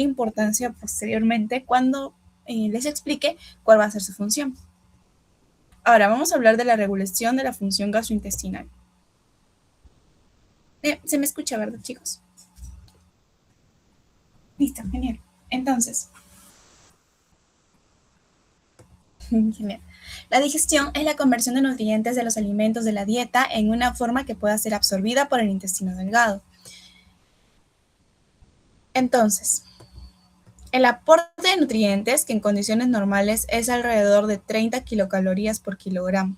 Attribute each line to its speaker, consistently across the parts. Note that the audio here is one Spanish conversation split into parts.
Speaker 1: importancia posteriormente cuando les explique cuál va a ser su función. Ahora vamos a hablar de la regulación de la función gastrointestinal. ¿Se me escucha, verdad, chicos? Listo, genial. Entonces, genial. La digestión es la conversión de nutrientes de los alimentos de la dieta en una forma que pueda ser absorbida por el intestino delgado. Entonces, el aporte de nutrientes, que en condiciones normales es alrededor de 30 kilocalorías por kilogramo.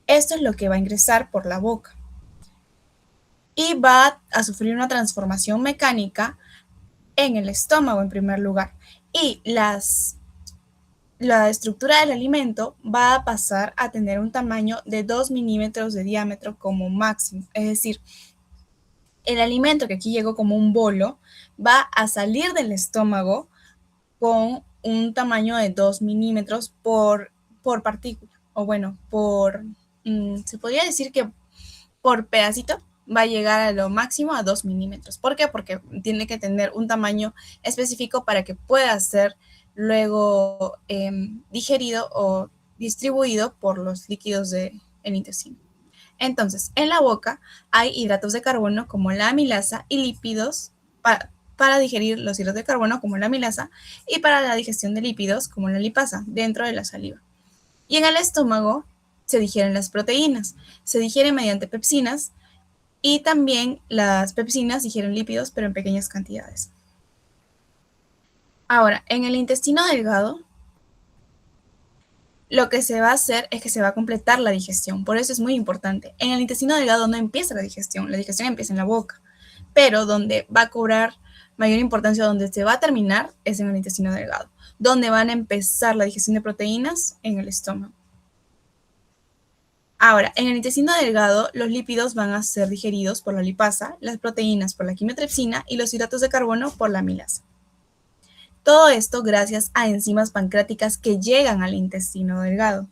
Speaker 1: Esto es lo que va a ingresar por la boca. Y va a sufrir una transformación mecánica en el estómago en primer lugar. Y la estructura del alimento va a pasar a tener un tamaño de 2 milímetros de diámetro como máximo. Es decir, el alimento que aquí llegó como un bolo va a salir del estómago con un tamaño de 2 milímetros por partícula. O bueno, se podría decir que por pedacito va a llegar a lo máximo a 2 milímetros. ¿Por qué? Porque tiene que tener un tamaño específico para que pueda ser luego digerido o distribuido por los líquidos del intestino. Entonces, en la boca hay hidratos de carbono como la amilasa y lípidos para digerir los hidratos de carbono como la amilasa y para la digestión de lípidos como la lipasa dentro de la saliva. Y en el estómago se digieren las proteínas, se digieren mediante pepsinas y también las pepsinas digieren lípidos pero en pequeñas cantidades. Ahora, en el intestino delgado, lo que se va a hacer es que se va a completar la digestión. Por eso es muy importante. En el intestino delgado no empieza la digestión empieza en la boca. Pero donde va a cobrar mayor importancia, donde se va a terminar, es en el intestino delgado. Donde van a empezar la digestión de proteínas, en el estómago. Ahora, en el intestino delgado, los lípidos van a ser digeridos por la lipasa, las proteínas por la quimiotripsina y los hidratos de carbono por la amilasa. Todo esto gracias a enzimas pancreáticas que llegan al intestino delgado.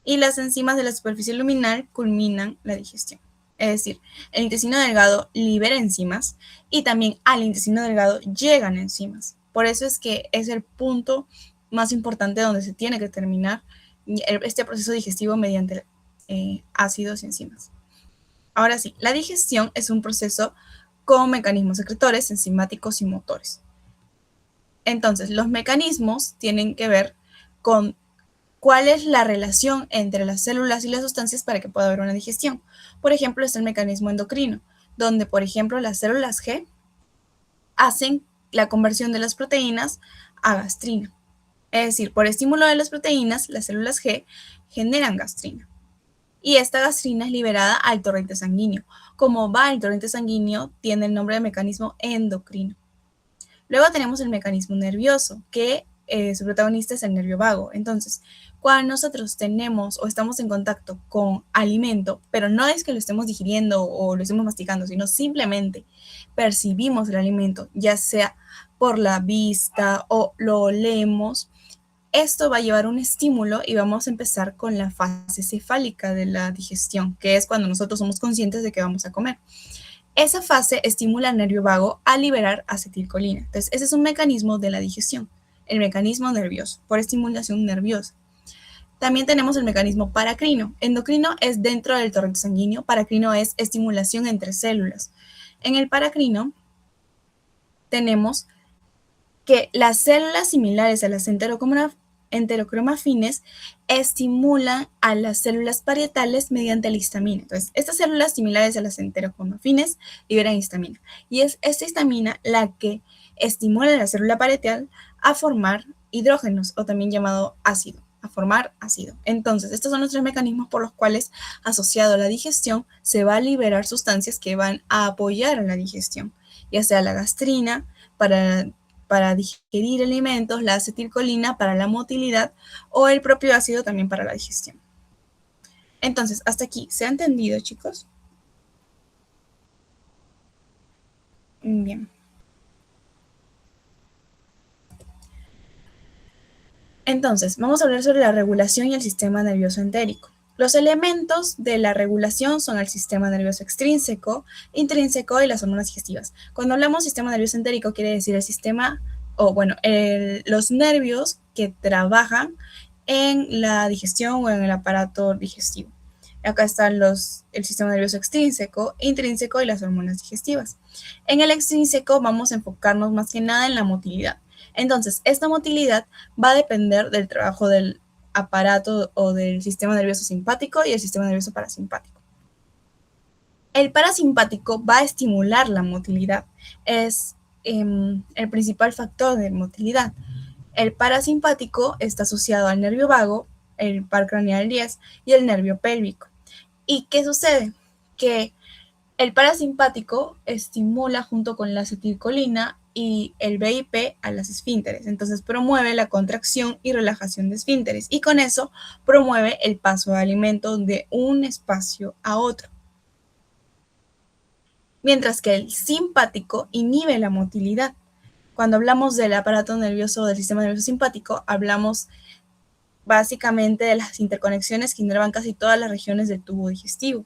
Speaker 1: Y las enzimas de la superficie luminal culminan la digestión. Es decir, el intestino delgado libera enzimas y también al intestino delgado llegan enzimas. Por eso es que es el punto más importante donde se tiene que terminar este proceso digestivo mediante ácidos y enzimas. Ahora sí, la digestión es un proceso con mecanismos secretores, enzimáticos y motores. Entonces, los mecanismos tienen que ver con cuál es la relación entre las células y las sustancias para que pueda haber una digestión. Por ejemplo, es el mecanismo endocrino, donde, por ejemplo, las células G hacen la conversión de las proteínas a gastrina. Es decir, por estímulo de las proteínas, las células G generan gastrina. Y esta gastrina es liberada al torrente sanguíneo. Como va el torrente sanguíneo, tiene el nombre de mecanismo endocrino. Luego tenemos el mecanismo nervioso, que su protagonista es el nervio vago. Entonces, cuando nosotros tenemos o estamos en contacto con alimento, pero no es que lo estemos digiriendo o lo estemos masticando, sino simplemente percibimos el alimento, ya sea por la vista o lo olemos, esto va a llevar un estímulo y vamos a empezar con la fase cefálica de la digestión, que es cuando nosotros somos conscientes de que vamos a comer. Esa fase estimula al nervio vago a liberar acetilcolina. Entonces, ese es un mecanismo de la digestión, el mecanismo nervioso, por estimulación nerviosa. También tenemos el mecanismo paracrino. Endocrino es dentro del torrente sanguíneo, paracrino es estimulación entre células. En el paracrino tenemos que las células similares a las enterocromafines estimulan a las células parietales mediante la histamina. Entonces, estas células similares a las enterocromafines liberan histamina. Y es esta histamina la que estimula a la célula parietal a formar hidrógenos, o también llamado ácido, a formar ácido. Entonces, estos son los tres mecanismos por los cuales, asociado a la digestión, se va a liberar sustancias que van a apoyar a la digestión, ya sea la gastrina para digerir alimentos, la acetilcolina para la motilidad o el propio ácido también para la digestión. Entonces, hasta aquí, ¿se ha entendido, chicos? Bien. Entonces, vamos a hablar sobre la regulación y el sistema nervioso entérico. Los elementos de la regulación son el sistema nervioso extrínseco, intrínseco y las hormonas digestivas. Cuando hablamos sistema nervioso entérico, quiere decir el sistema, los nervios que trabajan en la digestión o en el aparato digestivo. Acá están el sistema nervioso extrínseco, intrínseco y las hormonas digestivas. En el extrínseco vamos a enfocarnos más que nada en la motilidad. Entonces, esta motilidad va a depender del trabajo del aparato o del sistema nervioso simpático y el sistema nervioso parasimpático. El parasimpático va a estimular la motilidad, es el principal factor de motilidad. El parasimpático está asociado al nervio vago, el par craneal 10 y el nervio pélvico. ¿Y qué sucede? Que el parasimpático estimula junto con la acetilcolina y el BIP a las esfínteres. Entonces promueve la contracción y relajación de esfínteres y con eso promueve el paso de alimento de un espacio a otro. Mientras que el simpático inhibe la motilidad. Cuando hablamos del aparato nervioso del sistema nervioso simpático, hablamos básicamente de las interconexiones que inervan casi todas las regiones del tubo digestivo.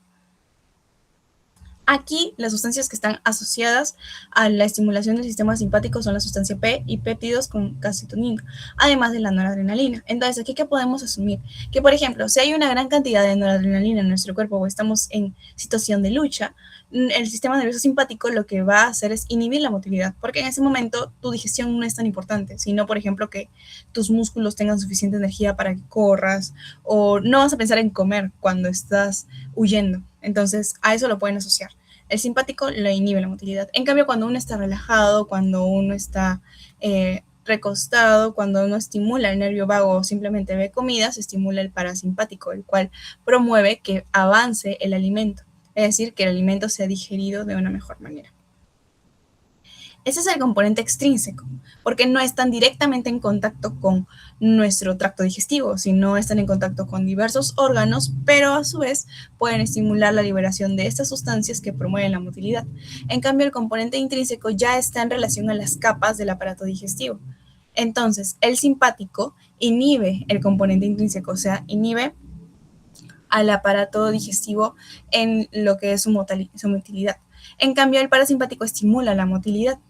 Speaker 1: Aquí, las sustancias que están asociadas a la estimulación del sistema simpático son la sustancia P y péptidos con calcitonina, además de la noradrenalina. Entonces, aquí, ¿qué podemos asumir? Que, por ejemplo, si hay una gran cantidad de noradrenalina en nuestro cuerpo o estamos en situación de lucha, el sistema nervioso simpático lo que va a hacer es inhibir la motilidad, porque en ese momento tu digestión no es tan importante, sino, por ejemplo, que tus músculos tengan suficiente energía para que corras, o no vas a pensar en comer cuando estás huyendo. Entonces, a eso lo pueden asociar. El simpático lo inhibe la motilidad. En cambio, cuando uno está relajado, cuando uno está recostado, cuando uno estimula el nervio vago o simplemente ve comida, se estimula el parasimpático, el cual promueve que avance el alimento, es decir, que el alimento sea digerido de una mejor manera. Ese es el componente extrínseco, porque no están directamente en contacto con nuestro tracto digestivo, sino están en contacto con diversos órganos, pero a su vez pueden estimular la liberación de estas sustancias que promueven la motilidad. En cambio, el componente intrínseco ya está en relación a las capas del aparato digestivo. Entonces, el simpático inhibe el componente intrínseco, o sea, inhibe al aparato digestivo en lo que es su motilidad. En cambio, el parasimpático estimula la motilidad.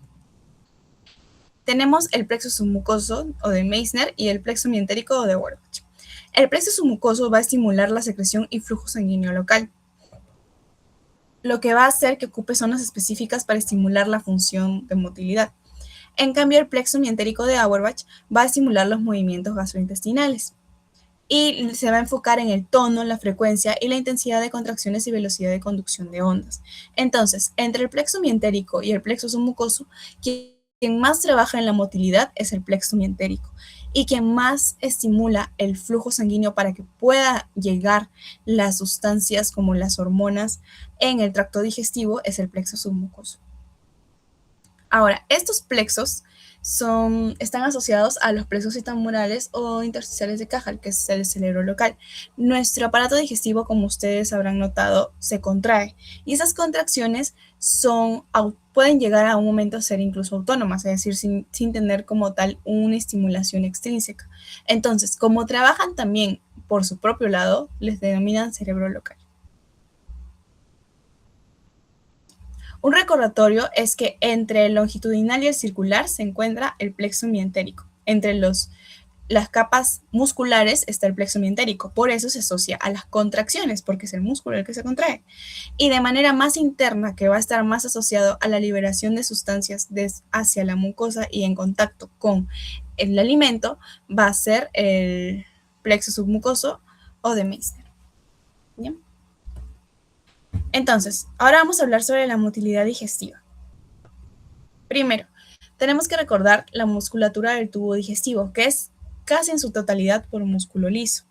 Speaker 1: Tenemos el plexo submucoso o de Meissner y el plexo mientérico o de Auerbach. El plexo submucoso va a estimular la secreción y flujo sanguíneo local, lo que va a hacer que ocupe zonas específicas para estimular la función de motilidad. En cambio, el plexo mientérico de Auerbach va a estimular los movimientos gastrointestinales y se va a enfocar en el tono, la frecuencia y la intensidad de contracciones y velocidad de conducción de ondas. Entonces, entre el plexo mientérico y el plexo submucoso, quien más trabaja en la motilidad es el plexo mientérico y quien más estimula el flujo sanguíneo para que pueda llegar las sustancias como las hormonas en el tracto digestivo es el plexo submucoso. Ahora, estos plexos están asociados a los plexos intramusculares o intersticiales de Cajal, que es el cerebro local. Nuestro aparato digestivo, como ustedes habrán notado, se contrae y esas contracciones pueden llegar a un momento a ser incluso autónomas, es decir, sin tener como tal una estimulación extrínseca. Entonces, como trabajan también por su propio lado, les denominan cerebro local. Un recordatorio es que entre el longitudinal y el circular se encuentra el plexo mientérico. Entre las capas musculares está el plexo mientérico, por eso se asocia a las contracciones, porque es el músculo el que se contrae. Y de manera más interna, que va a estar más asociado a la liberación de sustancias hacia la mucosa y en contacto con el alimento, va a ser el plexo submucoso o de Meissner. ¿Bien? Entonces, ahora vamos a hablar sobre la motilidad digestiva. Primero, tenemos que recordar la musculatura del tubo digestivo, que es casi en su totalidad por músculo liso.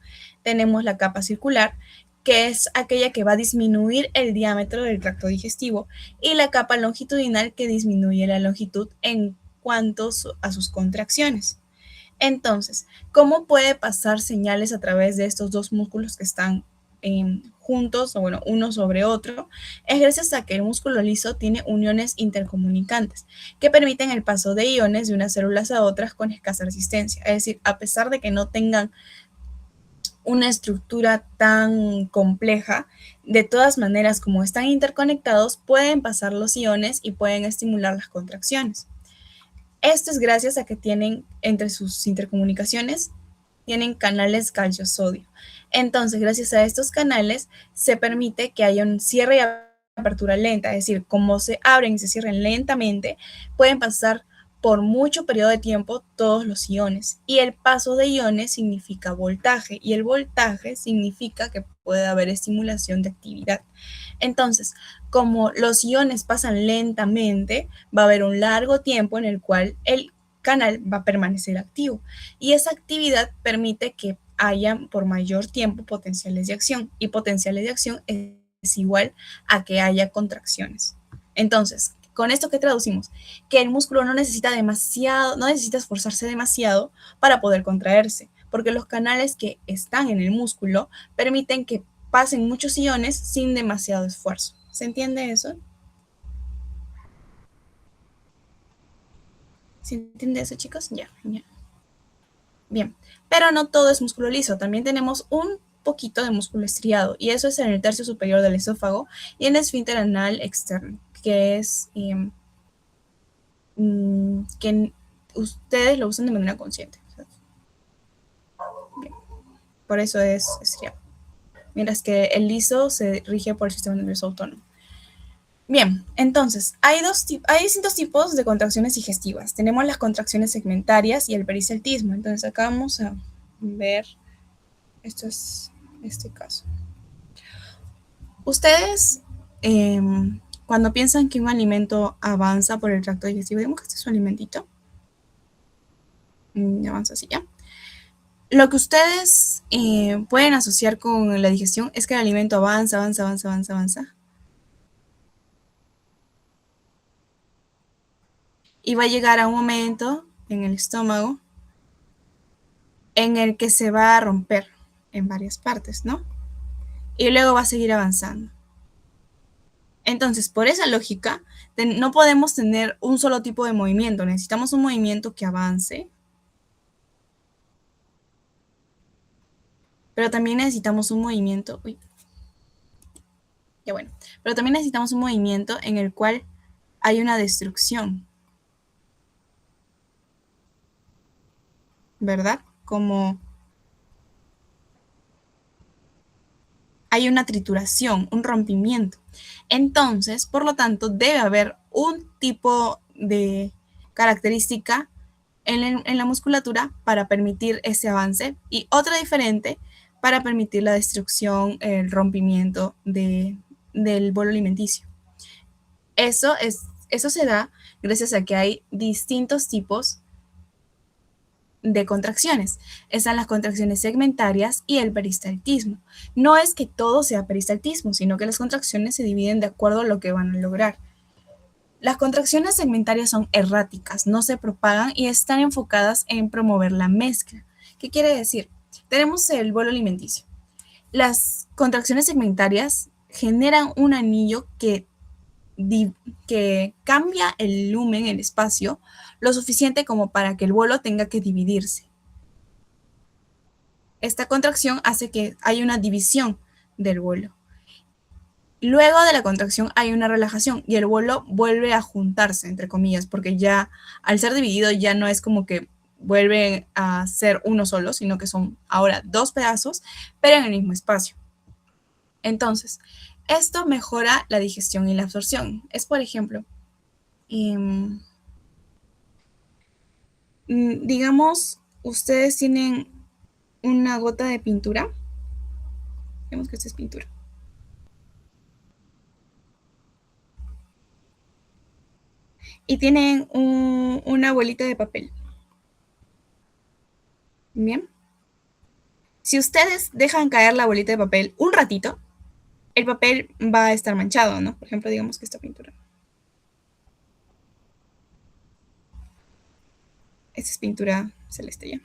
Speaker 1: Tenemos la capa circular, que es aquella que va a disminuir el diámetro del tracto digestivo, y la capa longitudinal, que disminuye la longitud en cuanto a sus contracciones. Entonces, ¿cómo puede pasar señales a través de estos dos músculos que están juntos, o bueno, uno sobre otro? Es gracias a que el músculo liso tiene uniones intercomunicantes que permiten el paso de iones de unas células a otras con escasa resistencia. Es decir, a pesar de que no tengan una estructura tan compleja, de todas maneras, como están interconectados, pueden pasar los iones y pueden estimular las contracciones. Esto es gracias a que tienen entre sus intercomunicaciones, tienen canales calcio-sodio. Entonces, gracias a estos canales, se permite que haya un cierre y apertura lenta, es decir, como se abren y se cierran lentamente, pueden pasar por mucho periodo de tiempo todos los iones. Y el paso de iones significa voltaje, y el voltaje significa que puede haber estimulación de actividad. Entonces, como los iones pasan lentamente, va a haber un largo tiempo en el cual el canal va a permanecer activo. Y esa actividad permite que haya por mayor tiempo potenciales de acción. Y potenciales de acción es igual a que haya contracciones. Entonces, ¿con esto qué traducimos? Que el músculo no necesita demasiado, no necesita esforzarse demasiado para poder contraerse, porque los canales que están en el músculo permiten que pasen muchos iones sin demasiado esfuerzo. ¿Se entiende eso? ¿Se entiende eso, chicos? Ya, ya. Bien, pero no todo es músculo liso, también tenemos un poquito de músculo estriado, y eso es en el tercio superior del esófago y en el esfínter anal externo, que es que ustedes lo usan de manera consciente. Bien, por eso es estriado. Mientras que el liso se rige por el sistema nervioso autónomo. Bien, entonces, hay distintos tipos de contracciones digestivas. Tenemos las contracciones segmentarias y el peristaltismo. Entonces, acá vamos a ver, esto es este caso. Ustedes, cuando piensan que un alimento avanza por el tracto digestivo, digamos que este es un alimentito, avanza así ya. Lo que ustedes pueden asociar con la digestión es que el alimento avanza, avanza, avanza, avanza, avanza. Y va a llegar a un momento en el estómago en el que se va a romper en varias partes, ¿no? Y luego va a seguir avanzando. Entonces, por esa lógica, no podemos tener un solo tipo de movimiento, necesitamos un movimiento que avance, pero también necesitamos un movimiento, ya bueno, pero también necesitamos un movimiento en el cual hay una destrucción, ¿verdad? Como hay una trituración, un rompimiento. Entonces, por lo tanto, debe haber un tipo de característica en la musculatura para permitir ese avance y otra diferente para permitir la destrucción, el rompimiento del bolo alimenticio. Eso se da gracias a que hay distintos tipos de contracciones. Están las contracciones segmentarias y el peristaltismo. No es que todo sea peristaltismo, sino que las contracciones se dividen de acuerdo a lo que van a lograr. Las contracciones segmentarias son erráticas, no se propagan y están enfocadas en promover la mezcla. ¿Qué quiere decir? Tenemos el bolo alimenticio. Las contracciones segmentarias generan un anillo que cambia el lumen, el espacio, lo suficiente como para que el bolo tenga que dividirse. Esta contracción hace que haya una división del bolo. Luego de la contracción hay una relajación y el bolo vuelve a juntarse, entre comillas, porque ya al ser dividido ya no es como que vuelve a ser uno solo, sino que son ahora dos pedazos, pero en el mismo espacio. Entonces, esto mejora la digestión y la absorción. Es, por ejemplo, digamos, ustedes tienen una gota de pintura. Digamos que esta es pintura. Y tienen una bolita de papel. Bien. Si ustedes dejan caer la bolita de papel un ratito, el papel va a estar manchado, ¿no? Por ejemplo, digamos que esta pintura. Esta es pintura celeste ya.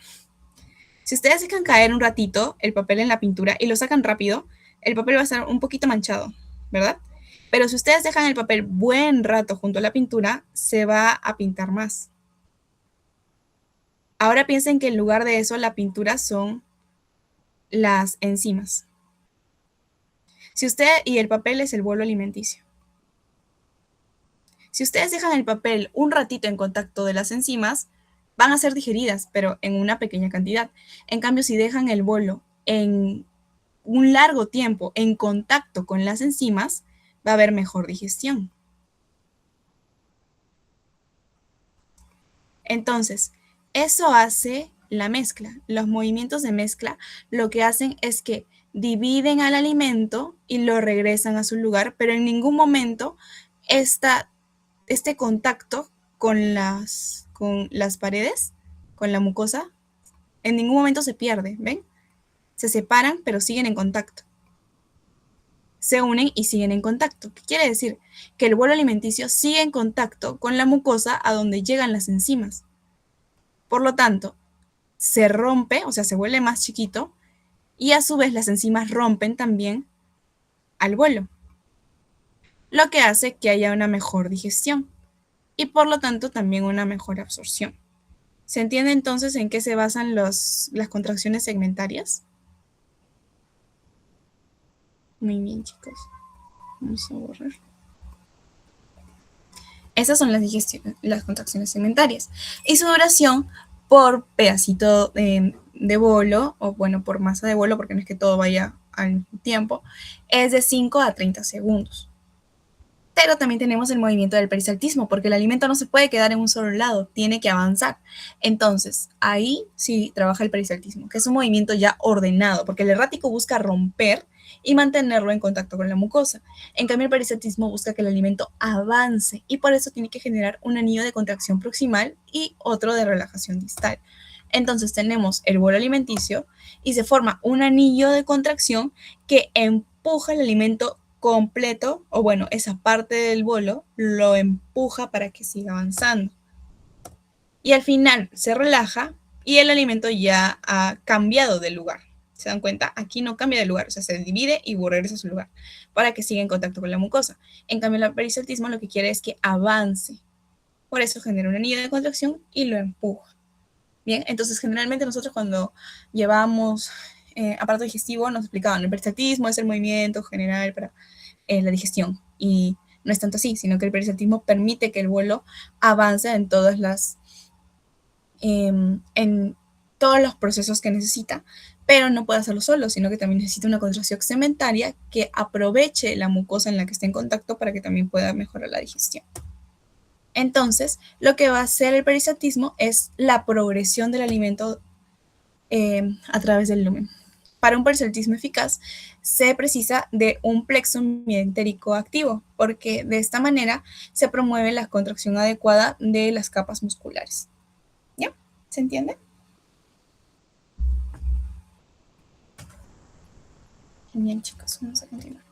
Speaker 1: Si ustedes dejan caer un ratito el papel en la pintura y lo sacan rápido, el papel va a estar un poquito manchado, ¿verdad? Pero si ustedes dejan el papel buen rato junto a la pintura, se va a pintar más. Ahora piensen que en lugar de eso, la pintura son las enzimas. Si usted, y el papel es el bolo alimenticio. Si ustedes dejan el papel un ratito en contacto de las enzimas, van a ser digeridas, pero en una pequeña cantidad. En cambio, si dejan el bolo en un largo tiempo en contacto con las enzimas, va a haber mejor digestión. Entonces, eso hace la mezcla. Los movimientos de mezcla lo que hacen es que dividen al alimento y lo regresan a su lugar, pero en ningún momento este contacto con las paredes, con la mucosa, en ningún momento se pierde, ¿ven? Se separan, pero siguen en contacto. Se unen y siguen en contacto. ¿Qué quiere decir? Que el bolo alimenticio sigue en contacto con la mucosa a donde llegan las enzimas. Por lo tanto, se rompe, o sea, se vuelve más chiquito, y a su vez las enzimas rompen también al bolo, lo que hace que haya una mejor digestión y por lo tanto también una mejor absorción. ¿Se entiende entonces en qué se basan las contracciones segmentarias? Muy bien, chicos. Vamos a borrar. Esas son las contracciones segmentarias. Y su duración por pedacito de bolo, o bueno, por masa de bolo, porque no es que todo vaya al tiempo, es de 5 a 30 segundos. Pero también tenemos el movimiento del perisaltismo, porque el alimento no se puede quedar en un solo lado, tiene que avanzar. Entonces, ahí sí trabaja el perisaltismo, que es un movimiento ya ordenado, porque el errático busca romper y mantenerlo en contacto con la mucosa. En cambio, el perisaltismo busca que el alimento avance y por eso tiene que generar un anillo de contracción proximal y otro de relajación distal. Entonces tenemos el bolo alimenticio y se forma un anillo de contracción que empuja el alimento completo, o bueno, esa parte del bolo lo empuja para que siga avanzando. Y al final se relaja y el alimento ya ha cambiado de lugar. ¿Se dan cuenta? Aquí no cambia de lugar, o sea, se divide y regresa a su lugar para que siga en contacto con la mucosa. En cambio, el perisaltismo lo que quiere es que avance. Por eso genera un anillo de contracción y lo empuja. Bien, entonces generalmente nosotros cuando llevamos aparato digestivo nos explicaban, el perisaltismo es el movimiento general para la digestión y no es tanto así, sino que el perisaltismo permite que el bolo avance en en todos los procesos que necesita, pero no puede hacerlo solo, sino que también necesita una contracción segmentaria que aproveche la mucosa en la que esté en contacto para que también pueda mejorar la digestión. Entonces, lo que va a hacer el perisaltismo es la progresión del alimento a través del lumen. Para un perisaltismo eficaz, se precisa de un plexo mientérico activo, porque de esta manera se promueve la contracción adecuada de las capas musculares. ¿Ya? ¿Se entiende? Bien, chicos, vamos a continuar.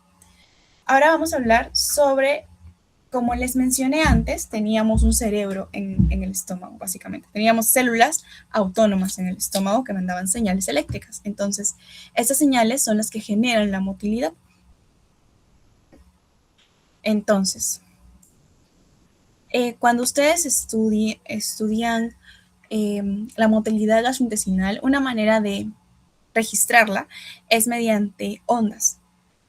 Speaker 1: Ahora vamos a hablar sobre, como les mencioné antes, teníamos un cerebro en el estómago, básicamente. Teníamos células autónomas en el estómago que mandaban señales eléctricas. Entonces, estas señales son las que generan la motilidad. Entonces, cuando ustedes estudian la motilidad gastrointestinal, una manera de registrarla es mediante ondas.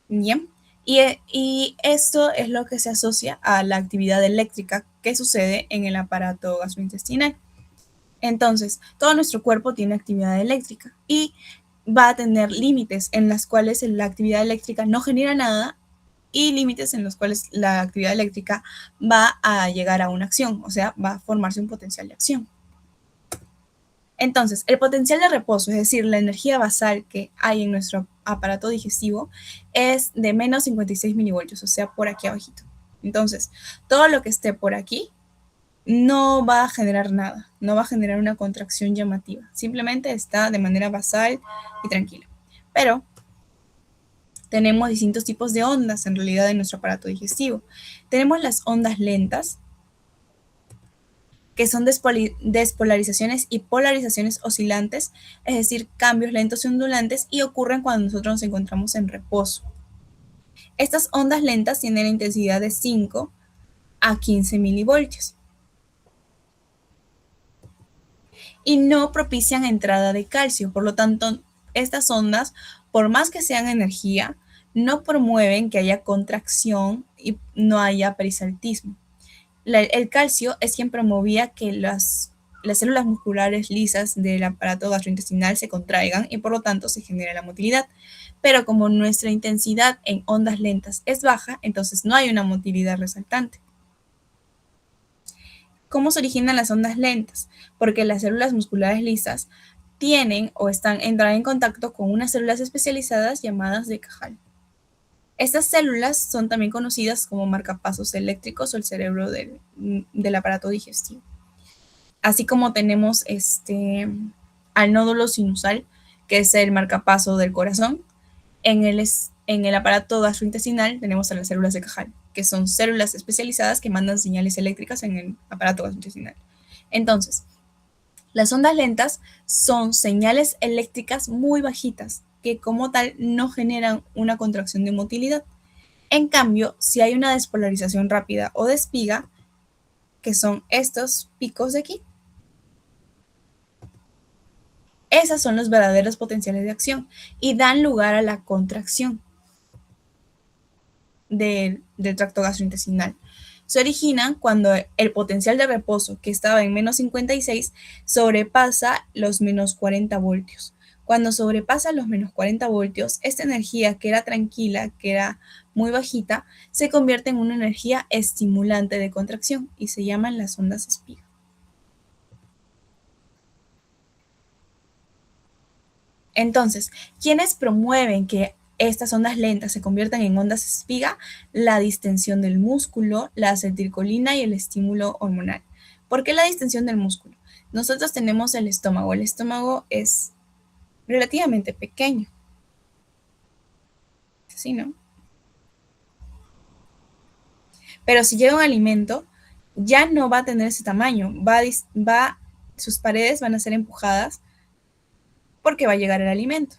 Speaker 1: Bien, y esto es lo que se asocia a la actividad eléctrica que sucede en el aparato gastrointestinal. Entonces, todo nuestro cuerpo tiene actividad eléctrica y va a tener límites en las cuales la actividad eléctrica no genera nada y límites en los cuales la actividad eléctrica va a llegar a una acción, o sea, va a formarse un potencial de acción. Entonces, el potencial de reposo, es decir, la energía basal que hay en nuestro aparato digestivo, es de menos 56 milivoltios, o sea, por aquí abajito. Entonces, todo lo que esté por aquí no va a generar nada, no va a generar una contracción llamativa, simplemente está de manera basal y tranquila. Pero tenemos distintos tipos de ondas en realidad en nuestro aparato digestivo. Tenemos las ondas lentas, que son despolarizaciones y polarizaciones oscilantes, es decir, cambios lentos y ondulantes, y ocurren cuando nosotros nos encontramos en reposo. Estas ondas lentas tienen la intensidad de 5 a 15 milivoltios y no propician entrada de calcio, por lo tanto, estas ondas, por más que sean energía, no promueven que haya contracción y no haya perisaltismo. El calcio es quien promovía que las células musculares lisas del aparato gastrointestinal se contraigan y por lo tanto se genera la motilidad. Pero como nuestra intensidad en ondas lentas es baja, entonces no hay una motilidad resultante. ¿Cómo se originan las ondas lentas? Porque las células musculares lisas tienen o entran en contacto con unas células especializadas llamadas de Cajal. Estas células son también conocidas como marcapasos eléctricos o el cerebro del aparato digestivo. Así como tenemos al nódulo sinusal, que es el marcapaso del corazón, en el aparato gastrointestinal tenemos a las células de Cajal, que son células especializadas que mandan señales eléctricas en el aparato gastrointestinal. Entonces, las ondas lentas son señales eléctricas muy bajitas, que como tal no generan una contracción de motilidad. En cambio, si hay una despolarización rápida o de espiga, que son estos picos de aquí, esos son los verdaderos potenciales de acción y dan lugar a la contracción del tracto gastrointestinal. Se originan cuando el potencial de reposo, que estaba en menos 56, sobrepasa los menos 40 voltios. Cuando sobrepasa los menos 40 voltios, esta energía que era tranquila, que era muy bajita, se convierte en una energía estimulante de contracción y se llaman las ondas espiga. Entonces, ¿quiénes promueven que estas ondas lentas se conviertan en ondas espiga? La distensión del músculo, la acetilcolina y el estímulo hormonal. ¿Por qué la distensión del músculo? Nosotros tenemos el estómago es relativamente pequeño. ¿Sí, no? Pero si llega un alimento, ya no va a tener ese tamaño, sus paredes van a ser empujadas porque va a llegar el alimento.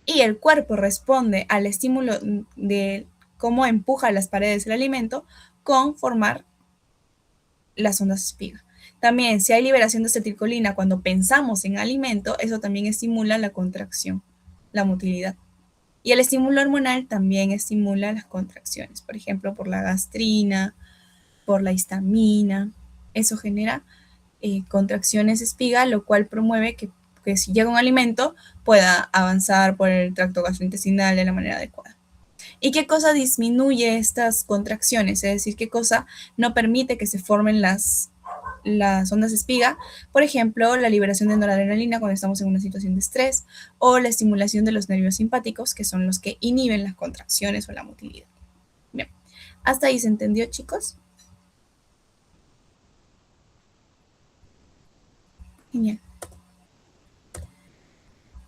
Speaker 1: Y el cuerpo responde al estímulo de cómo empuja las paredes el alimento con formar las ondas espiga. También, si hay liberación de acetilcolina cuando pensamos en alimento, eso también estimula la contracción, la motilidad. Y el estímulo hormonal también estimula las contracciones, por ejemplo, por la gastrina, por la histamina. Eso genera contracciones espiga, lo cual promueve que si llega un alimento pueda avanzar por el tracto gastrointestinal de la manera adecuada. ¿Y qué cosa disminuye estas contracciones? Es decir, qué cosa no permite que se formen las ondas espiga, por ejemplo, la liberación de noradrenalina cuando estamos en una situación de estrés o la estimulación de los nervios simpáticos, que son los que inhiben las contracciones o la motilidad. Bien, ¿hasta ahí se entendió, chicos? Genial.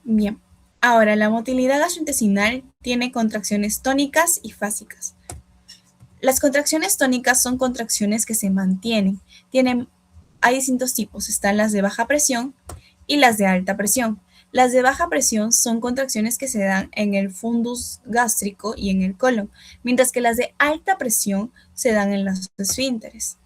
Speaker 1: Bien, ahora la motilidad gastrointestinal tiene contracciones tónicas y fásicas. Las contracciones tónicas son contracciones que se mantienen. Hay distintos tipos, están las de baja presión y las de alta presión. Las de baja presión son contracciones que se dan en el fundus gástrico y en el colon, mientras que las de alta presión se dan en los esfínteres.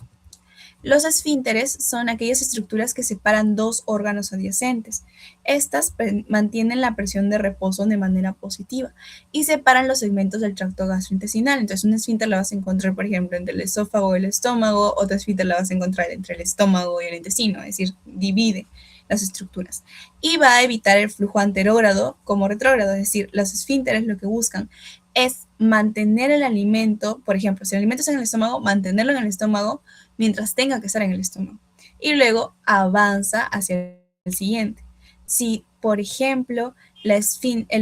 Speaker 1: Los esfínteres son aquellas estructuras que separan dos órganos adyacentes. Estas mantienen la presión de reposo de manera positiva y separan los segmentos del tracto gastrointestinal. Entonces, un esfínter la vas a encontrar, por ejemplo, entre el esófago y el estómago, otro esfínter la vas a encontrar entre el estómago y el intestino, es decir, divide las estructuras. Y va a evitar el flujo anterógrado como retrógrado, es decir, los esfínteres lo que buscan es mantener el alimento, por ejemplo, si el alimento está en el estómago, mantenerlo en el estómago mientras tenga que estar en el estómago. Y luego avanza hacia el siguiente. Si, por ejemplo, el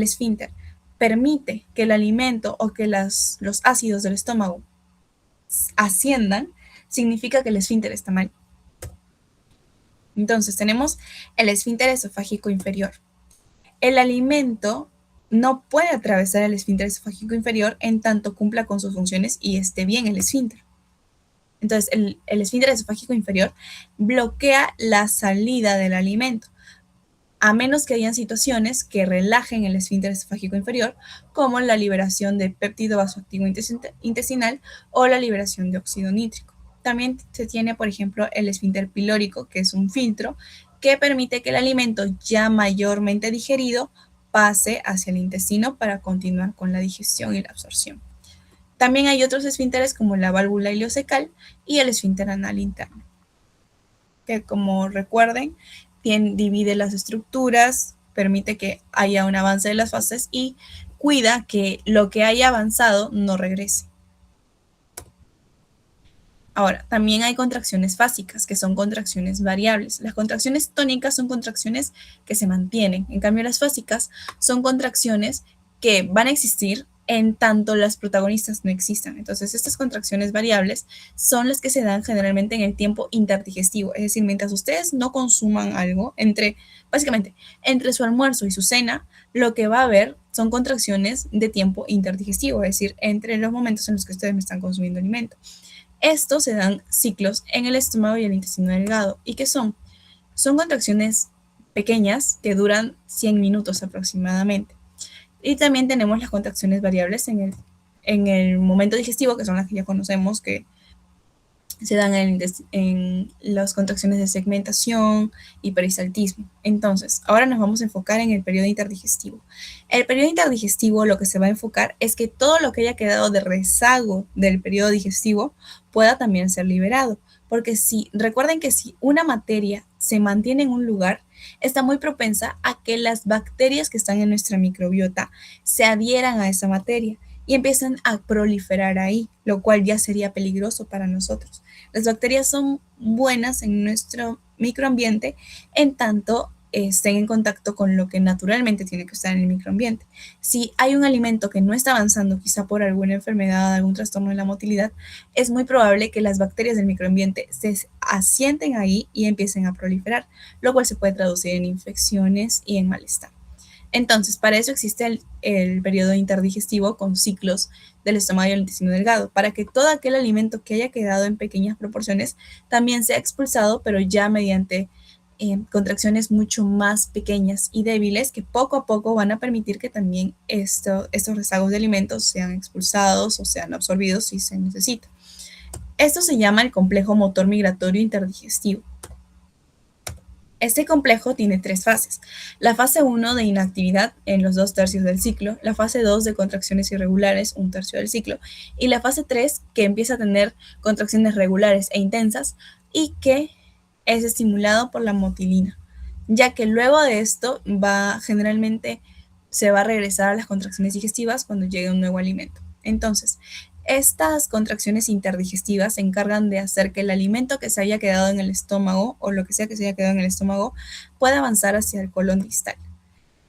Speaker 1: esfínter permite que el alimento o que los ácidos del estómago asciendan, significa que el esfínter está mal. Entonces tenemos el esfínter esofágico inferior. El alimento no puede atravesar el esfínter esofágico inferior en tanto cumpla con sus funciones y esté bien el esfínter. Entonces, el esfínter esofágico inferior bloquea la salida del alimento, a menos que hayan situaciones que relajen el esfínter esofágico inferior, como la liberación de péptido vasoactivo intestinal o la liberación de óxido nítrico. También se tiene, por ejemplo, el esfínter pilórico, que es un filtro que permite que el alimento ya mayormente digerido pase hacia el intestino para continuar con la digestión y la absorción. También hay otros esfínteres como la válvula ileocecal y el esfínter anal interno, que como recuerden, divide las estructuras, permite que haya un avance de las fases y cuida que lo que haya avanzado no regrese. Ahora, también hay contracciones fásicas, que son contracciones variables. Las contracciones tónicas son contracciones que se mantienen. En cambio, las fásicas son contracciones que van a existir en tanto las protagonistas no existan. Entonces, estas contracciones variables son las que se dan generalmente en el tiempo interdigestivo. Es decir, mientras ustedes no consuman algo, básicamente, entre su almuerzo y su cena, lo que va a haber son contracciones de tiempo interdigestivo, es decir, entre los momentos en los que ustedes me están consumiendo alimento. Estos se dan ciclos en el estómago y el intestino delgado. ¿Y qué son? Son contracciones pequeñas que duran 100 minutos aproximadamente. Y también tenemos las contracciones variables en el momento digestivo, que son las que ya conocemos, que se dan en las contracciones de segmentación y peristaltismo. Entonces, ahora nos vamos a enfocar en el periodo interdigestivo. El periodo interdigestivo lo que se va a enfocar es que todo lo que haya quedado de rezago del periodo digestivo pueda también ser liberado. Porque recuerden que si una materia se mantiene en un lugar, está muy propensa a que las bacterias que están en nuestra microbiota se adhieran a esa materia y empiezan a proliferar ahí, lo cual ya sería peligroso para nosotros. Las bacterias son buenas en nuestro microambiente en tanto estén en contacto con lo que naturalmente tiene que estar en el microambiente. Si hay un alimento que no está avanzando, quizá por alguna enfermedad, algún trastorno de la motilidad, es muy probable que las bacterias del microambiente se asienten ahí y empiecen a proliferar, lo cual se puede traducir en infecciones y en malestar. Entonces, para eso existe el periodo interdigestivo con ciclos del estómago y el intestino delgado, para que todo aquel alimento que haya quedado en pequeñas proporciones también sea expulsado, pero ya mediante contracciones mucho más pequeñas y débiles que poco a poco van a permitir que también estos rezagos de alimentos sean expulsados o sean absorbidos si se necesita. Esto se llama el complejo motor migratorio interdigestivo. Este complejo tiene tres fases. La fase 1 de inactividad en los 2/3 del ciclo, la fase 2 de contracciones irregulares, 1/3 del ciclo, y la fase 3 que empieza a tener contracciones regulares e intensas y que es estimulado por la motilina, ya que luego de esto generalmente se va a regresar a las contracciones digestivas cuando llegue un nuevo alimento. Entonces, estas contracciones interdigestivas se encargan de hacer que el alimento que se haya quedado en el estómago o lo que sea que se haya quedado en el estómago pueda avanzar hacia el colon distal.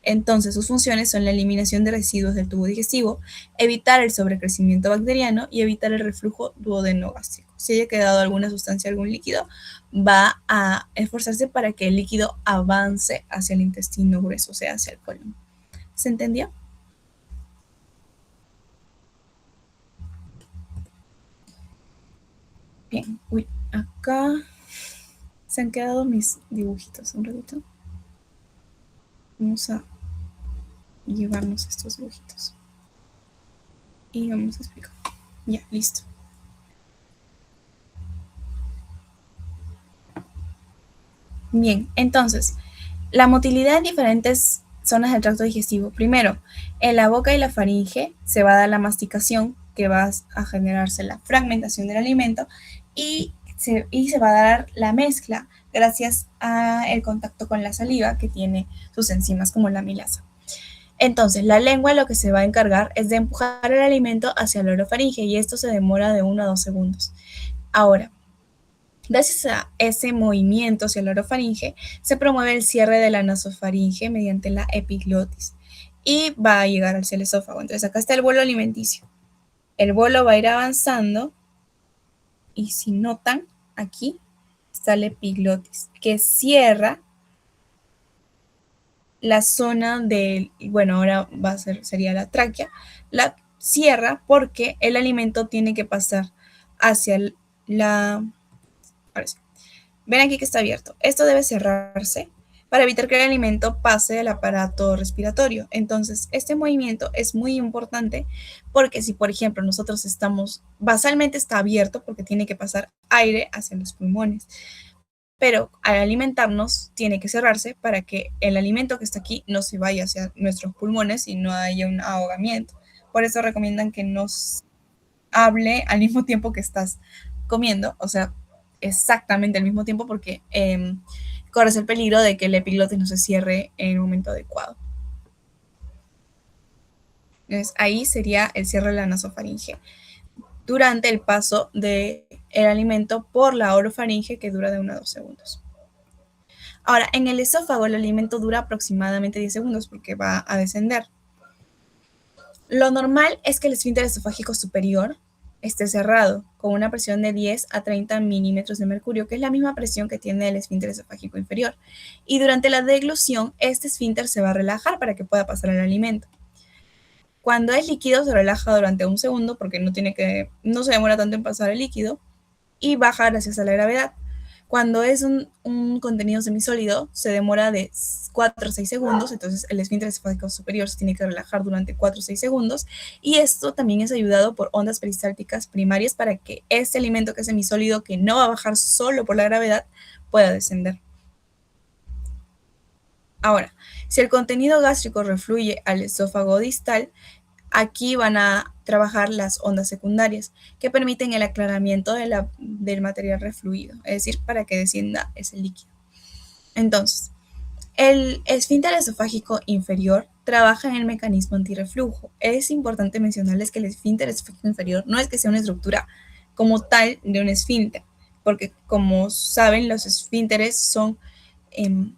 Speaker 1: Entonces, sus funciones son la eliminación de residuos del tubo digestivo, evitar el sobrecrecimiento bacteriano y evitar el reflujo duodenogástrico. Si haya quedado alguna sustancia, algún líquido, va a esforzarse para que el líquido avance hacia el intestino grueso, o sea, hacia el colon. ¿Se entendió? Bien, uy, acá se han quedado mis dibujitos un ratito. Vamos a llevarnos estos dibujitos. Y vamos a explicar. Ya, listo. Bien, entonces, la motilidad en diferentes zonas del tracto digestivo. Primero, en la boca y la faringe se va a dar la masticación, que va a generarse la fragmentación del alimento, y se va a dar la mezcla gracias al contacto con la saliva que tiene sus enzimas como la amilasa. Entonces, la lengua lo que se va a encargar es de empujar el alimento hacia el orofaringe y esto se demora de 1 a 2 segundos. Ahora, gracias a ese movimiento hacia el orofaringe, se promueve el cierre de la nasofaringe mediante la epiglotis y va a llegar hacia el esófago. Entonces, acá está el bolo alimenticio. El bolo va a ir avanzando y si notan, aquí está la epiglotis, que cierra la zona del, bueno, ahora sería la tráquea, la cierra porque el alimento tiene que pasar hacia ahora sí. Ven aquí que está abierto. Esto debe cerrarse para evitar que el alimento pase al aparato respiratorio. Entonces, este movimiento es muy importante porque si, por ejemplo, nosotros basalmente está abierto porque tiene que pasar aire hacia los pulmones. pero al alimentarnos tiene que cerrarse para que el alimento que está aquí no se vaya hacia nuestros pulmones y no haya un ahogamiento. Por eso recomiendan que nos hable al mismo tiempo que estás comiendo, o sea, exactamente al mismo tiempo porque corres el peligro de que el epiglotis no se cierre en el momento adecuado. Entonces, ahí sería el cierre de la nasofaringe durante el paso del alimento por la orofaringe, que dura de 1 a 2 segundos. Ahora, en el esófago el alimento dura aproximadamente 10 segundos porque va a descender. Lo normal es que el esfínter esofágico superior esté cerrado con una presión de 10 a 30 milímetros de mercurio, que es la misma presión que tiene el esfínter esofágico inferior. Y durante la deglución, este esfínter se va a relajar para que pueda pasar el alimento. Cuando es líquido, se relaja durante un segundo porque no se demora tanto en pasar el líquido y baja gracias a la gravedad. Cuando es un contenido semisólido, se demora de 4 a 6 segundos, entonces el esfínter esofágico superior se tiene que relajar durante 4 o 6 segundos, y esto también es ayudado por ondas peristálticas primarias para que este alimento que es semisólido, que no va a bajar solo por la gravedad, pueda descender. Ahora, si el contenido gástrico refluye al esófago distal, aquí van a trabajar las ondas secundarias que permiten el aclaramiento del material refluido, es decir, para que descienda ese líquido. Entonces, el esfínter esofágico inferior trabaja en el mecanismo antirreflujo. Es importante mencionarles que el esfínter esofágico inferior no es que sea una estructura como tal de un esfínter, porque como saben, los esfínteres son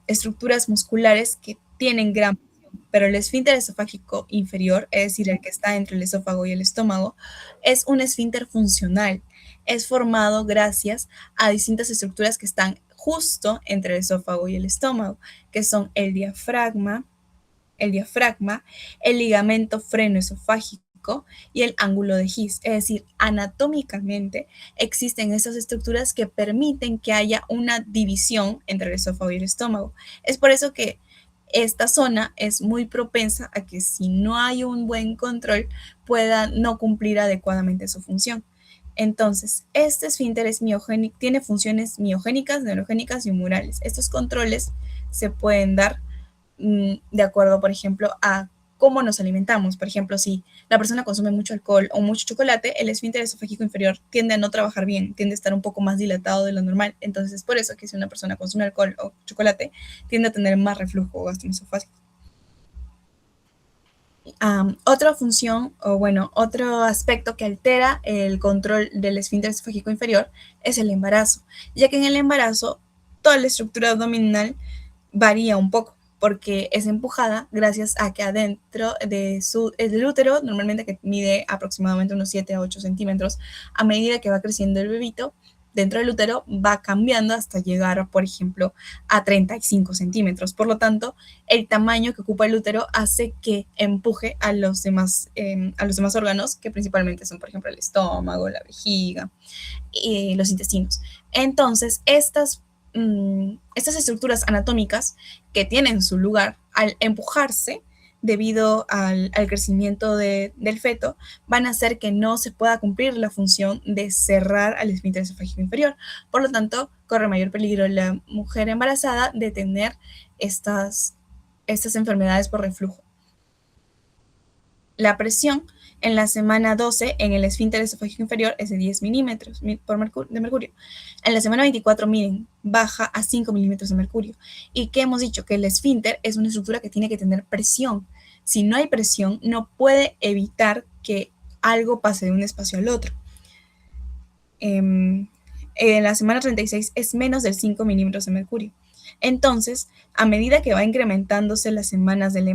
Speaker 1: estructuras musculares que tienen gran presión, pero el esfínter esofágico inferior, es decir, el que está entre el esófago y el estómago, es un esfínter funcional. Es formado gracias a distintas estructuras que están justo entre el esófago y el estómago, que son el ligamento frenoesofágico y el ángulo de His. Es decir, anatómicamente existen esas estructuras que permiten que haya una división entre el esófago y el estómago. Es por eso que esta zona es muy propensa a que, si no hay un buen control, pueda no cumplir adecuadamente su función. Entonces, este esfínter es miogénico, tiene funciones miogénicas, neurogénicas y humorales. Estos controles se pueden dar de acuerdo, por ejemplo, a cómo nos alimentamos. Por ejemplo, si la persona consume mucho alcohol o mucho chocolate, el esfínter esofágico inferior tiende a no trabajar bien, tiende a estar un poco más dilatado de lo normal. Entonces, es por eso que si una persona consume alcohol o chocolate, tiende a tener más reflujo gastroesofágico. Otra función, o bueno, otro aspecto que altera el control del esfínter esofágico inferior es el embarazo, ya que en el embarazo toda la estructura abdominal varía un poco, porque es empujada gracias a que adentro del útero, normalmente que mide aproximadamente unos 7 a 8 centímetros, a medida que va creciendo el bebito, dentro del útero va cambiando hasta llegar, por ejemplo, a 35 centímetros. Por lo tanto, el tamaño que ocupa el útero hace que empuje a los demás órganos, que principalmente son, por ejemplo, el estómago, la vejiga y los intestinos. Entonces, estas estructuras anatómicas que tienen su lugar al empujarse debido al crecimiento del feto, van a hacer que no se pueda cumplir la función de cerrar al esfínter esofágico inferior. Por lo tanto, corre mayor peligro la mujer embarazada de tener estas enfermedades por reflujo. La presión en la semana 12 en el esfínter esofágico inferior es de 10 milímetros de mercurio. En la semana 24, miren, baja a 5 milímetros de mercurio. ¿Y qué hemos dicho? Que el esfínter es una estructura que tiene que tener presión. Si no hay presión, no puede evitar que algo pase de un espacio al otro. En la semana 36 es menos de 5 milímetros de mercurio. Entonces, a medida que va incrementándose las semanas del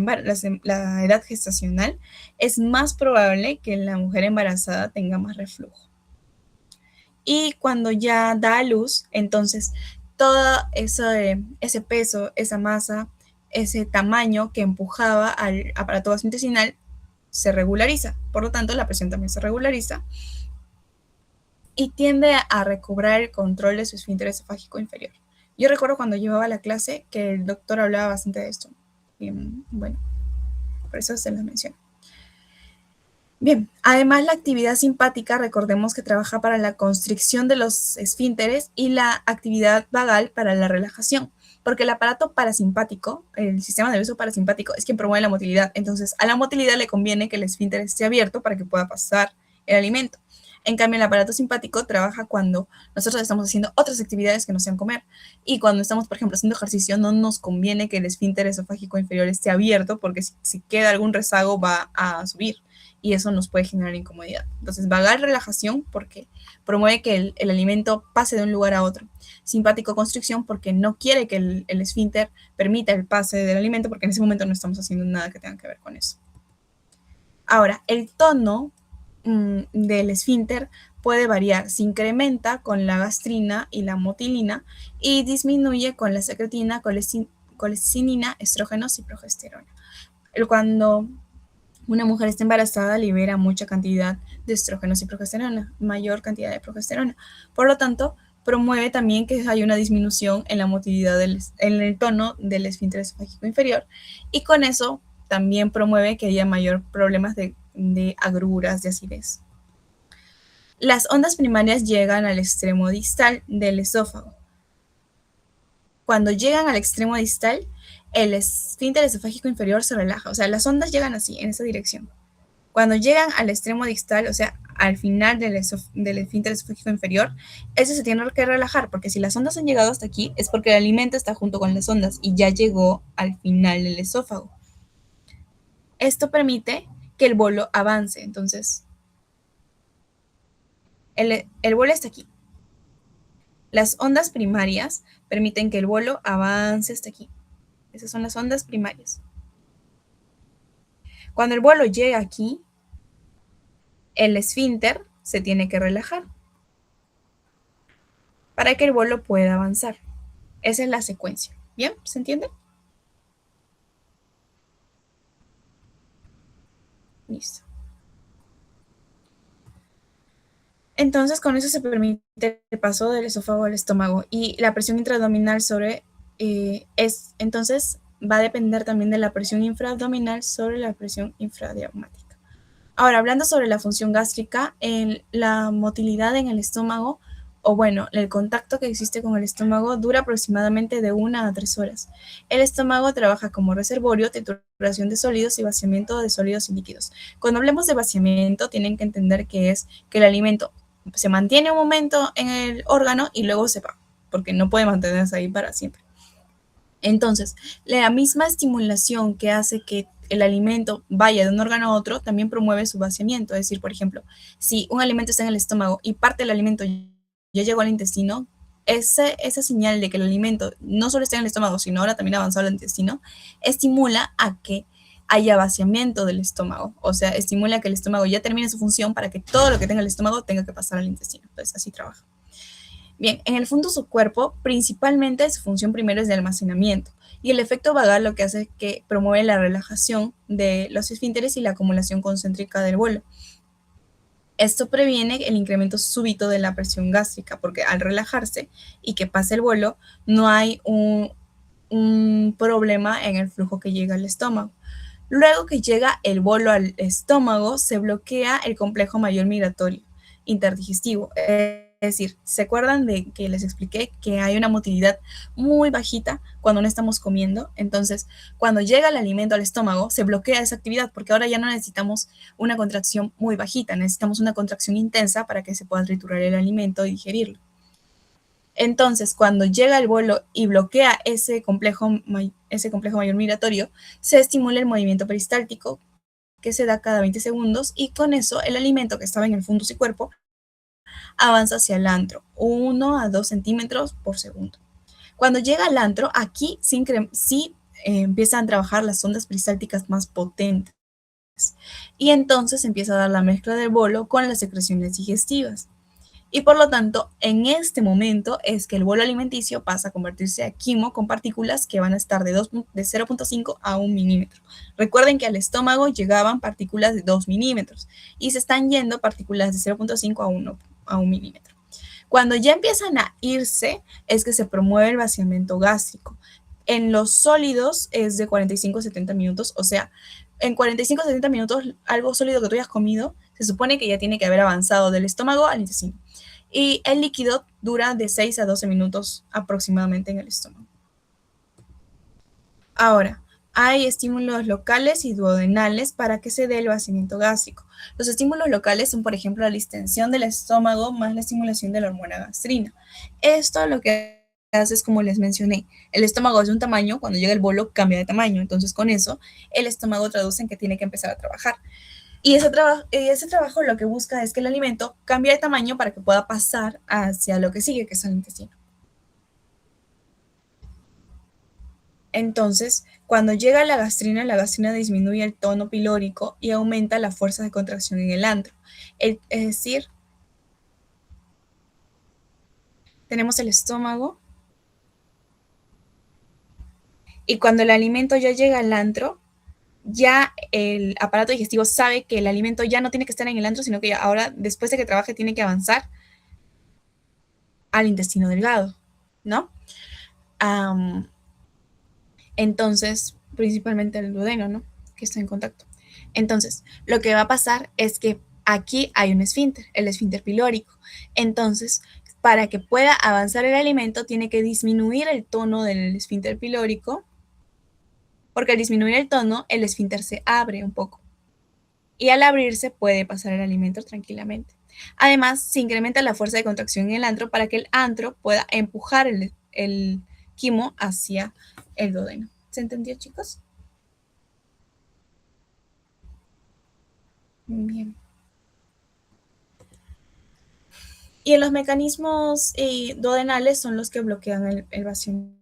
Speaker 1: la edad gestacional, es más probable que la mujer embarazada tenga más reflujo. Y cuando ya da a luz, entonces todo ese peso, esa masa, ese tamaño que empujaba al aparato gastrointestinal se regulariza. Por lo tanto, la presión también se regulariza y tiende a recobrar el control de su esfínter esofágico inferior. Yo recuerdo cuando llevaba la clase que el doctor hablaba bastante de esto. Y, bueno, por eso se los menciono. Bien, además la actividad simpática, recordemos que trabaja para la constricción de los esfínteres y la actividad vagal para la relajación, porque el aparato parasimpático, el sistema nervioso parasimpático, es quien promueve la motilidad. Entonces, a la motilidad le conviene que el esfínter esté abierto para que pueda pasar el alimento. En cambio, el aparato simpático trabaja cuando nosotros estamos haciendo otras actividades que no sean comer. Y cuando estamos, por ejemplo, haciendo ejercicio, no nos conviene que el esfínter esofágico inferior esté abierto, porque si queda algún rezago va a subir y eso nos puede generar incomodidad. Entonces, vagal, relajación, porque promueve que el alimento pase de un lugar a otro. Simpático, constricción, porque no quiere que el esfínter permita el pase del alimento, porque en ese momento no estamos haciendo nada que tenga que ver con eso. Ahora, el tono del esfínter puede variar. Se incrementa con la gastrina y la motilina y disminuye con la secretina, colecinina, estrógenos y progesterona. Cuando una mujer está embarazada libera mucha cantidad de estrógenos y progesterona, mayor cantidad de progesterona. Por lo tanto, promueve también que haya una disminución en la motilidad en el tono del esfínter esofágico inferior y con eso también promueve que haya mayor problemas de agruras, de acidez. Las ondas primarias llegan al extremo distal del esófago. Cuando llegan al extremo distal, el esfínter esofágico inferior se relaja, o sea, las ondas llegan así, en esa dirección. Cuando llegan al extremo distal, o sea, al final del esfínter esofágico inferior, eso se tiene que relajar, porque si las ondas han llegado hasta aquí, es porque el alimento está junto con las ondas y ya llegó al final del esófago. Esto permite que el bolo avance, entonces, el bolo está aquí. Las ondas primarias permiten que el bolo avance hasta aquí. Esas son las ondas primarias. Cuando el bolo llega aquí, el esfínter se tiene que relajar para que el bolo pueda avanzar. Esa es la secuencia. ¿Bien? ¿Se entiende? Listo. Entonces, con eso se permite el paso del esófago al estómago y la presión intraabdominal entonces va a depender también de la presión infraabdominal sobre la presión infradiafragmática. Ahora, hablando sobre la función gástrica, la motilidad en el estómago, o bueno, el contacto que existe con el estómago dura aproximadamente de 1 a 3 horas. El estómago trabaja como reservorio, trituración de sólidos y vaciamiento de sólidos y líquidos. Cuando hablemos de vaciamiento, tienen que entender que es que el alimento se mantiene un momento en el órgano y luego se va, porque no puede mantenerse ahí para siempre. Entonces, la misma estimulación que hace que el alimento vaya de un órgano a otro también promueve su vaciamiento. Es decir, por ejemplo, si un alimento está en el estómago y parte del alimento ya llegó al intestino, esa señal de que el alimento no solo está en el estómago, sino ahora también ha avanzado al intestino, estimula a que haya vaciamiento del estómago. O sea, estimula que el estómago ya termine su función para que todo lo que tenga el estómago tenga que pasar al intestino. Entonces, así trabaja. Bien, en el fondo su cuerpo, principalmente su función primero es de almacenamiento y el efecto vagal lo que hace es que promueve la relajación de los esfínteres y la acumulación concéntrica del bolo. Esto previene el incremento súbito de la presión gástrica porque al relajarse y que pase el bolo no hay un problema en el flujo que llega al estómago. Luego que llega el bolo al estómago, se bloquea el complejo mayor migratorio interdigestivo. Es decir, ¿se acuerdan de que les expliqué que hay una motilidad muy bajita cuando no estamos comiendo? Entonces, cuando llega el alimento al estómago, se bloquea esa actividad porque ahora ya no necesitamos una contracción muy bajita, necesitamos una contracción intensa para que se pueda triturar el alimento y digerirlo. Entonces, cuando llega el bolo y bloquea ese complejo mayor migratorio, se estimula el movimiento peristáltico que se da cada 20 segundos y con eso el alimento que estaba en el fundus y cuerpo avanza hacia el antro, 1 a 2 centímetros por segundo. Cuando llega al antro, aquí sí empiezan a trabajar las ondas peristálticas más potentes y entonces empieza a dar la mezcla del bolo con las secreciones digestivas. Y por lo tanto, en este momento es que el bolo alimenticio pasa a convertirse a quimo con partículas que van a estar de 0.5 a 1 milímetro. Recuerden que al estómago llegaban partículas de 2 milímetros y se están yendo partículas de 0.5 a 1 milímetro. Cuando ya empiezan a irse es que se promueve el vaciamiento gástrico. En los sólidos es de 45 a 70 minutos, o sea, en 45 a 70 minutos algo sólido que tú hayas comido, se supone que ya tiene que haber avanzado del estómago al intestino. Y el líquido dura de 6 a 12 minutos aproximadamente en el estómago. Ahora, hay estímulos locales y duodenales para que se dé el vaciamiento gástrico. Los estímulos locales son, por ejemplo, la distensión del estómago más la estimulación de la hormona gastrina. Esto lo que hace es, como les mencioné, el estómago es de un tamaño, cuando llega el bolo cambia de tamaño, entonces con eso el estómago traduce en que tiene que empezar a trabajar. Y ese trabajo lo que busca es que el alimento cambie de tamaño para que pueda pasar hacia lo que sigue, que es el intestino. Entonces, cuando llega la gastrina disminuye el tono pilórico y aumenta la fuerza de contracción en el antro. Es decir, tenemos el estómago y cuando el alimento ya llega al antro, ya el aparato digestivo sabe que el alimento ya no tiene que estar en el antro, sino que ahora, después de que trabaje, tiene que avanzar al intestino delgado, ¿no? Um, entonces, principalmente el duodeno, ¿no? Que está en contacto. Entonces, lo que va a pasar es que aquí hay un esfínter, el esfínter pilórico. Entonces, para que pueda avanzar el alimento, tiene que disminuir el tono del esfínter pilórico, porque al disminuir el tono, el esfínter se abre un poco. Y al abrirse puede pasar el alimento tranquilamente. Además, se incrementa la fuerza de contracción en el antro para que el antro pueda empujar el quimo hacia el duodeno. ¿Se entendió, chicos? Bien. Y en los mecanismos duodenales son los que bloquean el vaciamiento,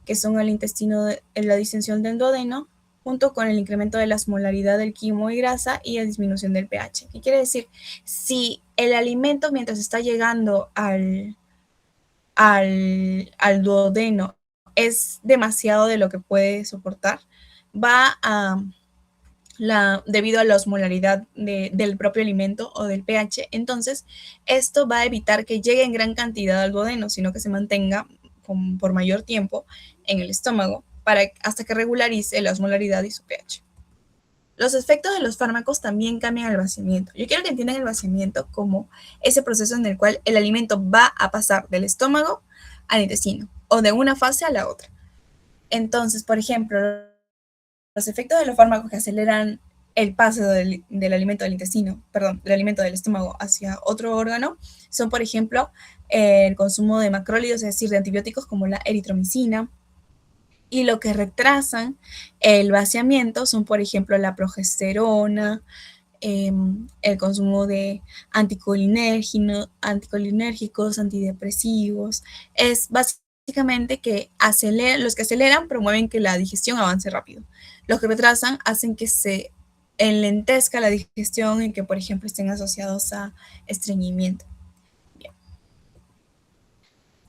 Speaker 1: que son el intestino, la distensión del duodeno, junto con el incremento de la osmolaridad del quimo y grasa y la disminución del pH. ¿Qué quiere decir? Si el alimento, mientras está llegando al duodeno, es demasiado de lo que puede soportar, va a debido a la osmolaridad del propio alimento o del pH. Entonces, esto va a evitar que llegue en gran cantidad al duodeno, sino que se mantenga por mayor tiempo en el estómago hasta que regularice la osmolaridad y su pH. Los efectos de los fármacos también cambian el vaciamiento. Yo quiero que entiendan el vaciamiento como ese proceso en el cual el alimento va a pasar del estómago al intestino o de una fase a la otra. Entonces, por ejemplo, los efectos de los fármacos que aceleran el paso del alimento del intestino, perdón, del alimento del estómago hacia otro órgano, son, por ejemplo, el consumo de macrólidos, es decir, de antibióticos como la eritromicina, y lo que retrasan el vaciamiento son, por ejemplo, la progesterona, el consumo de anticolinérgicos, antidepresivos. Es básicamente que los que aceleran promueven que la digestión avance rápido. Los que retrasan hacen que se enlentezca la digestión y que, por ejemplo, estén asociados a estreñimiento. Bien.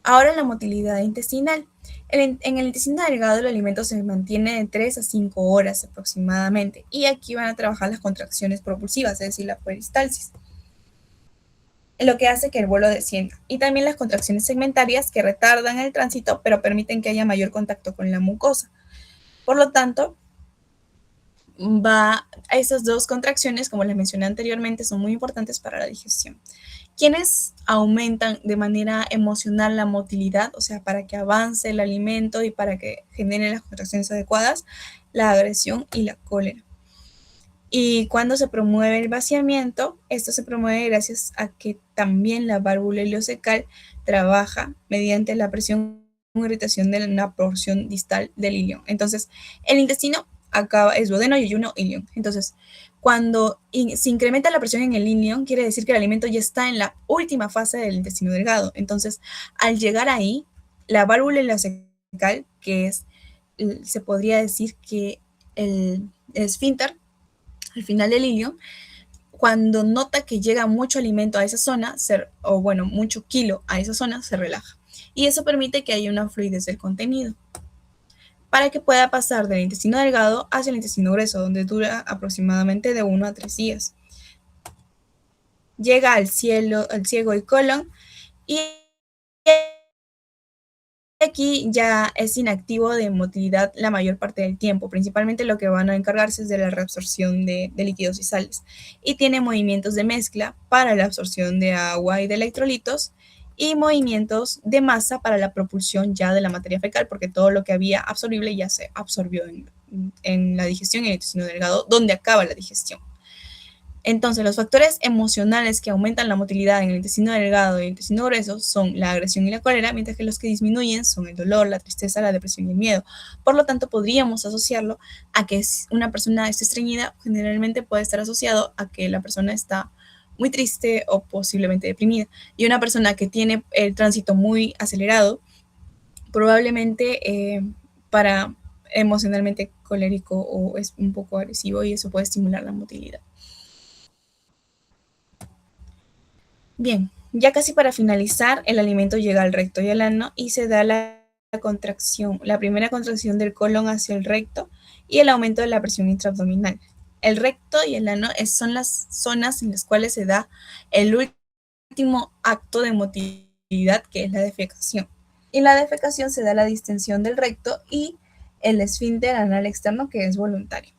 Speaker 1: Ahora la motilidad intestinal. En el intestino delgado el alimento se mantiene de 3 a 5 horas aproximadamente y aquí van a trabajar las contracciones propulsivas, es decir, la peristalsis, lo que hace que el bolo descienda, y también las contracciones segmentarias que retardan el tránsito pero permiten que haya mayor contacto con la mucosa. Por lo tanto, esas dos contracciones, como les mencioné anteriormente, son muy importantes para la digestión. ¿Quiénes aumentan de manera emocional la motilidad? O sea, para que avance el alimento y para que genere las contracciones adecuadas, la agresión y la cólera. Y cuando se promueve el vaciamiento, esto se promueve gracias a que también la válvula ileocecal trabaja mediante la presión o irritación de la porción distal del ilion. Entonces, el intestino es duodeno, yeyuno, ilion. Entonces, cuando se incrementa la presión en el ilion, quiere decir que el alimento ya está en la última fase del intestino delgado. Entonces, al llegar ahí, la válvula ileocecal, se podría decir que el esfínter al final del ilion, cuando nota que llega mucho alimento a esa zona, mucho kilo a esa zona, se relaja. Y eso permite que haya una fluidez del contenido, para que pueda pasar del intestino delgado hacia el intestino grueso, donde dura aproximadamente de 1 a 3 días. Llega al ciego y colon y aquí ya es inactivo de motilidad la mayor parte del tiempo, principalmente lo que van a encargarse es de la reabsorción de líquidos y sales, y tiene movimientos de mezcla para la absorción de agua y de electrolitos, y movimientos de masa para la propulsión ya de la materia fecal, porque todo lo que había absorbible ya se absorbió en la digestión y en el intestino delgado, donde acaba la digestión. Entonces, los factores emocionales que aumentan la motilidad en el intestino delgado y el intestino grueso son la agresión y la cólera, mientras que los que disminuyen son el dolor, la tristeza, la depresión y el miedo. Por lo tanto, podríamos asociarlo a que una persona esté estreñida, generalmente puede estar asociado a que la persona está muy triste o posiblemente deprimida. Y una persona que tiene el tránsito muy acelerado, probablemente para emocionalmente colérico o es un poco agresivo y eso puede estimular la motilidad. Bien, ya casi para finalizar, el alimento llega al recto y al ano y se da la contracción, la primera contracción del colon hacia el recto y el aumento de la presión intraabdominal. El recto y el ano son las zonas en las cuales se da el último acto de motilidad, que es la defecación. Y la defecación se da la distensión del recto y el esfínter anal externo, que es voluntario.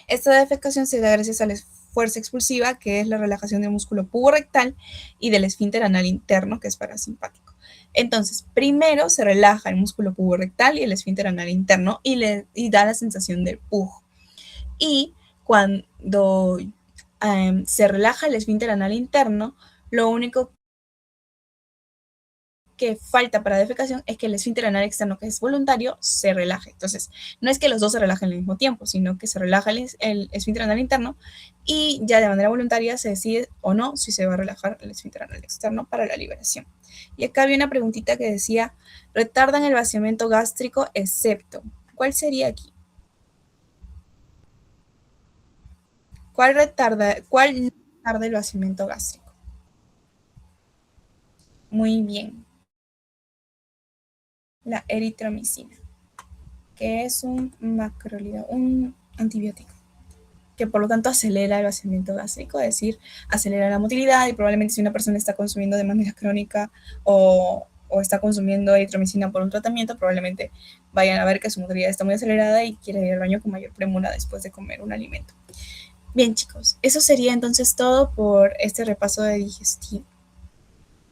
Speaker 1: Esta defecación se da gracias a la fuerza expulsiva, que es la relajación del músculo puborectal, y del esfínter anal interno, que es parasimpático. Entonces, primero se relaja el músculo puborectal y el esfínter anal interno y da la sensación del pujo. Y cuando se relaja el esfínter anal interno, lo único que falta para defecación es que el esfínter anal externo, que es voluntario, se relaje. Entonces, no es que los dos se relajen al mismo tiempo, sino que se relaja el esfínter anal interno y ya de manera voluntaria se decide o no si se va a relajar el esfínter anal externo para la liberación. Y acá había una preguntita que decía, retardan el vaciamiento gástrico excepto. ¿Cuál sería aquí? ¿Cuál retarda el vaciamiento gástrico? Muy bien, la eritromicina, que es un macrolida, un antibiótico, que por lo tanto acelera el vaciamiento gástrico, es decir, acelera la motilidad y probablemente si una persona está consumiendo de manera crónica o está consumiendo eritromicina por un tratamiento, probablemente vayan a ver que su motilidad está muy acelerada y quiere ir al baño con mayor premura después de comer un alimento. Bien chicos, eso sería entonces todo por este repaso de digestivo.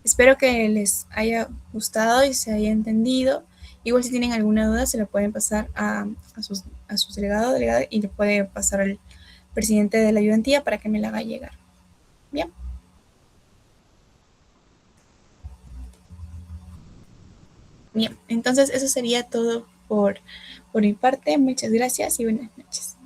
Speaker 1: Espero que les haya gustado y se haya entendido. Igual si tienen alguna duda se la pueden pasar a sus delegados y le puede pasar al presidente de la ayudantía para que me la haga llegar. Bien. Bien, entonces eso sería todo por mi parte. Muchas gracias y buenas noches.